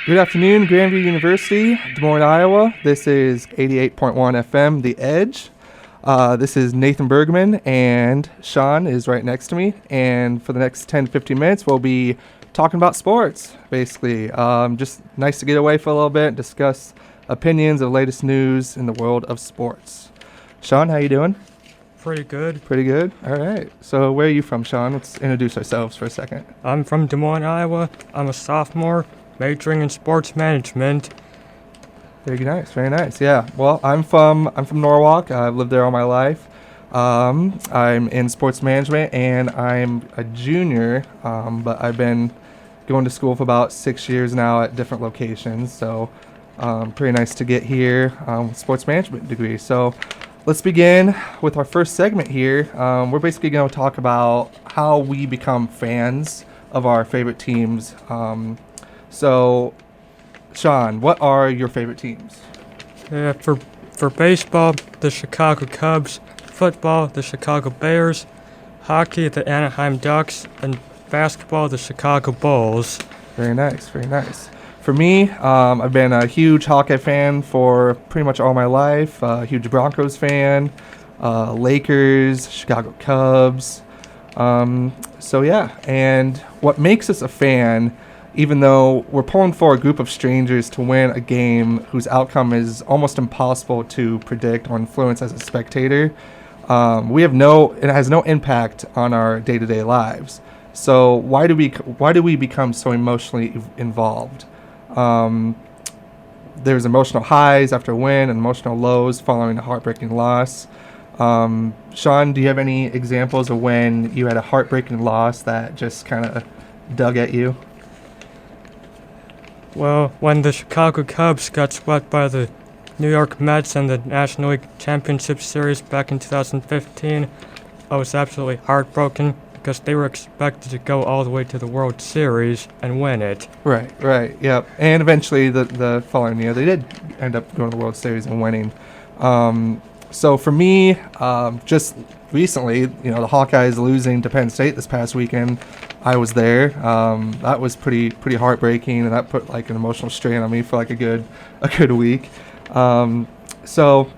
Good afternoon, Grandview University, Des Moines, Iowa. This is 88.1 FM, The Edge. This is Nathan Bergman, and Shawn is right next to me. And for the next 10 to 15 minutes, we'll be talking about sports, basically. Just nice to get away for a little bit, discuss opinions of the latest news in the world of sports. Shawn, how you doing? Pretty good. Pretty good? All right. So where are you from, Shawn? Let's introduce ourselves for a second. I'm from Des Moines, Iowa. I'm a sophomore, majoring in sports management. Very nice, very nice. Yeah. Well, I'm from Norwalk. I've lived there all my life. I'm in sports management, and I'm a junior. But I've been going to school for about 6 years now at different locations. So, pretty nice to get here with sports management degree. So, let's begin with our first segment here. We're basically going to talk about how we become fans of our favorite teams. So, Shawn, what are your favorite teams? For baseball, the Chicago Cubs. Football, the Chicago Bears. Hockey, the Anaheim Ducks. And basketball, the Chicago Bulls. Very nice, very nice. For me, I've been a huge Hawkeye fan for pretty much all my life. Huge Broncos fan, Lakers, Chicago Cubs. So yeah, and what makes us a fan, even though we're pulling for a group of strangers to win a game whose outcome is almost impossible to predict or influence as a spectator, it has no impact on our day-to-day lives. So why do we become so emotionally involved? There's emotional highs after a win and emotional lows following a heartbreaking loss. Shawn, do you have any examples of when you had a heartbreaking loss that just kind of dug at you? Well, when the Chicago Cubs got swept by the New York Mets in the National League Championship Series back in 2015, I was absolutely heartbroken because they were expected to go all the way to the World Series and win it. Right, yep. And eventually, the following year, they did end up going to the World Series and winning. So for me, just recently, the Hawkeyes losing to Penn State this past weekend, I was there. That was pretty heartbreaking, and that put like an emotional strain on me for like a good week. So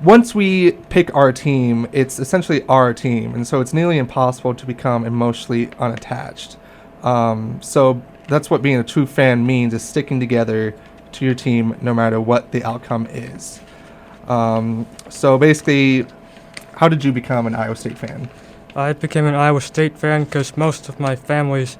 once we pick our team, it's essentially our team, and so it's nearly impossible to become emotionally unattached. So that's what being a true fan means, is sticking together to your team no matter what the outcome is. So basically, how did you become an Iowa State fan? I became an Iowa State fan because most of my family's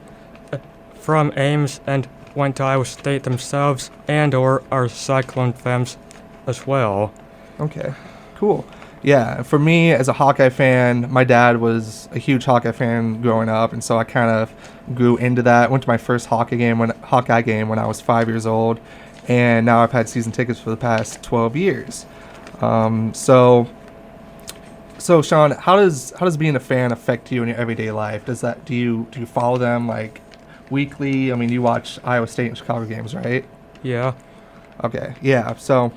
from Ames and went to Iowa State themselves and or are Cyclone fans as well. Okay, cool. Yeah, for me as a Hawkeye fan, my dad was a huge Hawkeye fan growing up, and so I kind of grew into that. Went to my first Hawkeye game when I was 5 years old, and now I've had season tickets for the past 12 years. So Shawn, how does being a fan affect you in your everyday life? Do you follow them like weekly? I mean, you watch Iowa State and Chicago games, right? Yeah. Okay. Yeah. So,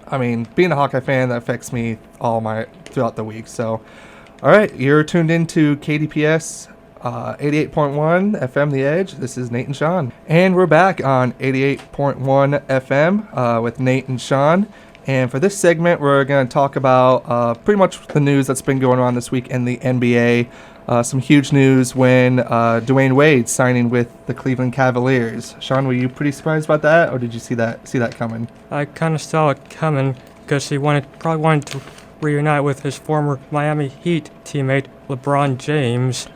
I mean, being a Hawkeye fan, that affects me throughout the week. So, all right, you're tuned into KDPS 88.1 FM The Edge. This is Nate and Shawn, and we're back on 88.1 FM with Nate and Shawn. And for this segment, we're going to talk about pretty much the news that's been going on this week in the NBA. Some huge news when Dwayne Wade signing with the Cleveland Cavaliers. Shawn, were you pretty surprised about that, or did you see that coming? I kind of saw it coming because he probably wanted to reunite with his former Miami Heat teammate LeBron James.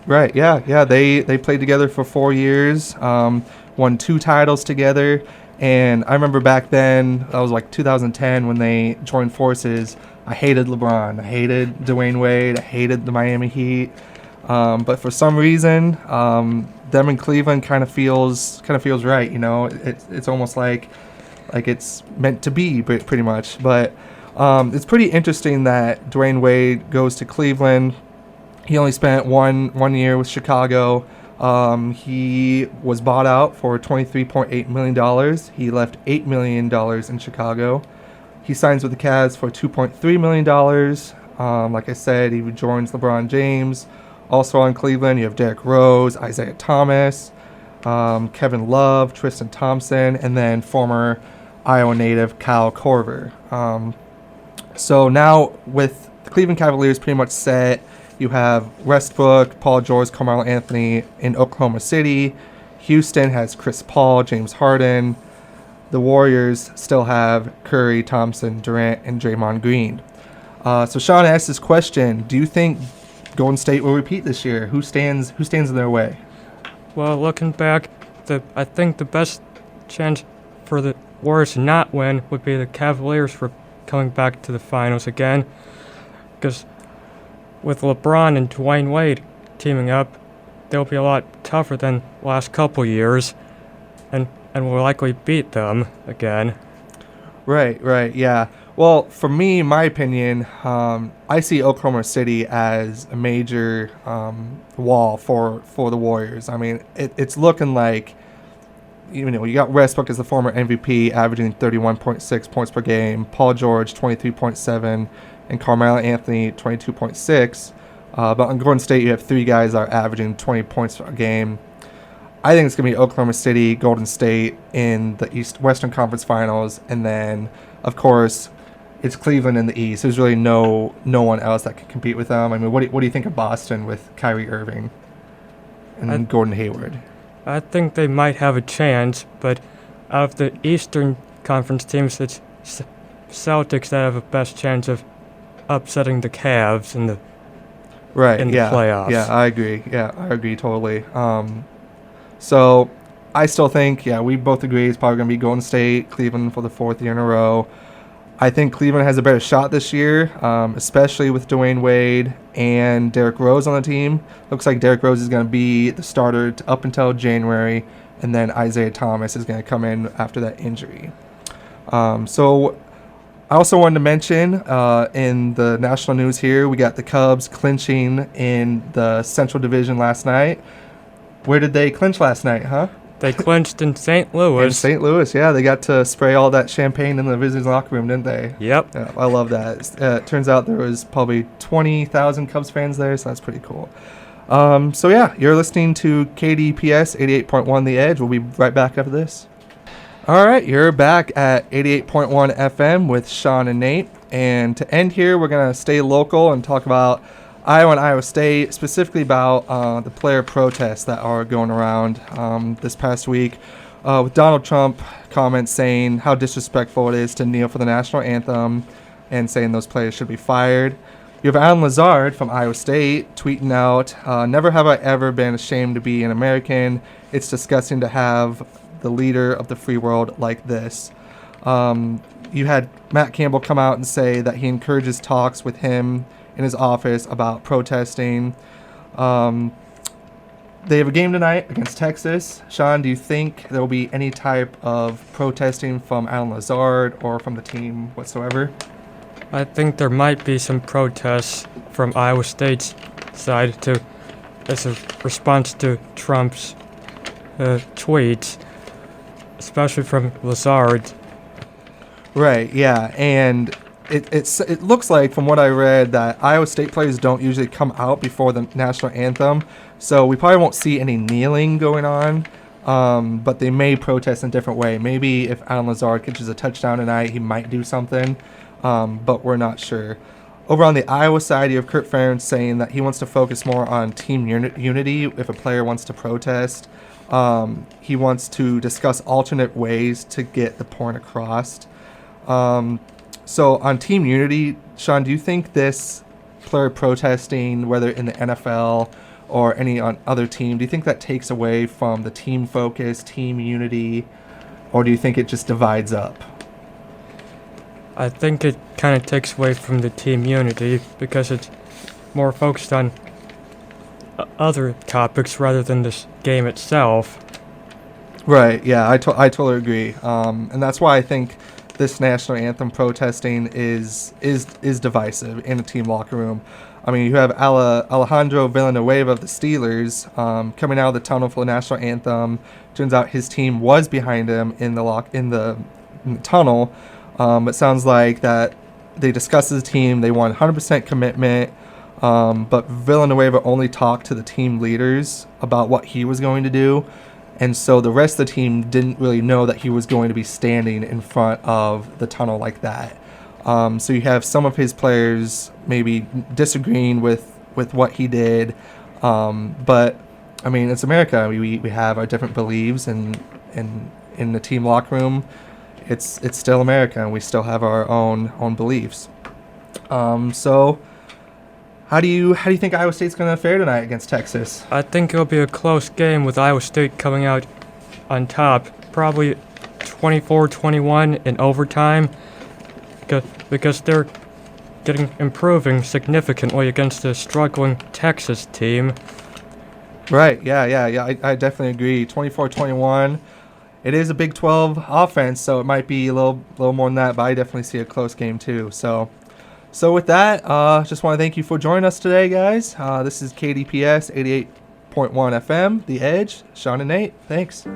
Right, yeah. They played together for 4 years, won 2 titles together. And I remember back then, that was like 2010 when they joined forces. I hated LeBron. I hated Dwayne Wade. I hated the Miami Heat. But for some reason, them in Cleveland kind of feels right. It's almost like it's meant to be, pretty much. But it's pretty interesting that Dwayne Wade goes to Cleveland. He only spent one year with Chicago. He was bought out for $23.8 million. He left $8 million in Chicago. He signs with the Cavs for $2.3 million. Like I said, he joins LeBron James. Also on Cleveland, you have Derrick Rose, Isaiah Thomas. Kevin Love, Tristan Thompson, and then former Iowa native Kyle Korver. So now with the Cleveland Cavaliers pretty much set, you have Westbrook, Paul George, Carmelo Anthony in Oklahoma City. Houston has Chris Paul, James Harden. The Warriors still have Curry, Thompson, Durant, and Draymond Green. So Sean asked this question: do you think Golden State will repeat this year? Who stands in their way? Well, looking back, I think the best chance for the Warriors to not win would be the Cavaliers for coming back to the finals again. Because with LeBron and Dwayne Wade teaming up, they'll be a lot tougher than the last couple years, and will likely beat them again. Right, yeah. Well, for me, my opinion, I see Oklahoma City as a major wall for the Warriors. I mean, it's looking like, you got Westbrook as the former MVP, averaging 31.6 points per game, Paul George 23.7, and Carmelo Anthony 22.6. But on Golden State, you have three guys that are averaging 20 points a game. I think it's going to be Oklahoma City, Golden State in the Western Conference Finals, and then, of course, it's Cleveland in the East. There's really no one else that can compete with them. I mean, what do you think of Boston with Kyrie Irving and Gordon Hayward? I think they might have a chance, but out of the Eastern Conference teams, it's Celtics that have the best chance of upsetting the Cavs in the playoffs. Yeah, I agree totally. So I still think, we both agree it's probably going to be Golden State, Cleveland for the fourth year in a row. I think Cleveland has a better shot this year, especially with Dwayne Wade and Derrick Rose on the team. Looks like Derrick Rose is going to be the starter up until January, and then Isaiah Thomas is going to come in after that injury. So I also wanted to mention in the national news here, we got the Cubs clinching in the Central Division last night. Where did they clinch last night, huh? They clinched in St. Louis. In St. Louis, yeah. They got to spray all that champagne in the visitors' locker room, didn't they? Yep. Yeah, I love that. It turns out there was probably 20,000 Cubs fans there, so that's pretty cool. You're listening to KDPS 88.1 The Edge. We'll be right back after this. All right, you're back at 88.1 FM with Sean and Nate. And to end here, we're going to stay local and talk about Iowa and Iowa State, specifically about the player protests that are going around this past week, with Donald Trump comments saying how disrespectful it is to kneel for the national anthem and saying those players should be fired. You have Alan Lazard from Iowa State tweeting out, "Never have I ever been ashamed to be an American. It's disgusting to have the leader of the free world like this." You had Matt Campbell come out and say that he encourages talks with him in his office about protesting. They have a game tonight against Texas. Sean, do you think there will be any type of protesting from Alan Lazard or from the team whatsoever? I think there might be some protests from Iowa State's side as a response to Trump's tweets, especially from Lazard. Right, yeah, and it looks like, from what I read, that Iowa State players don't usually come out before the national anthem, so we probably won't see any kneeling going on, but they may protest in a different way. Maybe if Alan Lazard catches a touchdown tonight, he might do something, but we're not sure. Over on the Iowa side, you have Kurt Ferentz saying that he wants to focus more on team unity if a player wants to protest. He wants to discuss alternate ways to get the point across. So on team unity, Sean, do you think this player protesting, whether in the NFL or any other team, do you think that takes away from the team focus, team unity, or do you think it just divides up? I think it kind of takes away from the team unity because it's more focused on other topics rather than this game itself. Right, yeah, I totally agree. And that's why I think this national anthem protesting is divisive in a team locker room. I mean, you have Alejandro Villanueva of the Steelers coming out of the tunnel for the national anthem. Turns out his team was behind him in the tunnel. It sounds like that they discussed as a team. They want 100% commitment. But Villanueva only talked to the team leaders about what he was going to do. And so the rest of the team didn't really know that he was going to be standing in front of the tunnel like that. So you have some of his players maybe disagreeing with what he did. But, I mean, it's America. We have our different beliefs, and in the team locker room, it's still America, and we still have our own beliefs. So how do you think Iowa State's going to fare tonight against Texas? I think it'll be a close game with Iowa State coming out on top, probably 24-21 in overtime, because they're improving significantly against a struggling Texas team. Right, yeah. I definitely agree. 24-21. It is a Big 12 offense, so it might be a little more than that, but I definitely see a close game too. So with that, just want to thank you for joining us today, guys. This is KDPS 88.1 FM, The Edge. Shawn and Nate, thanks.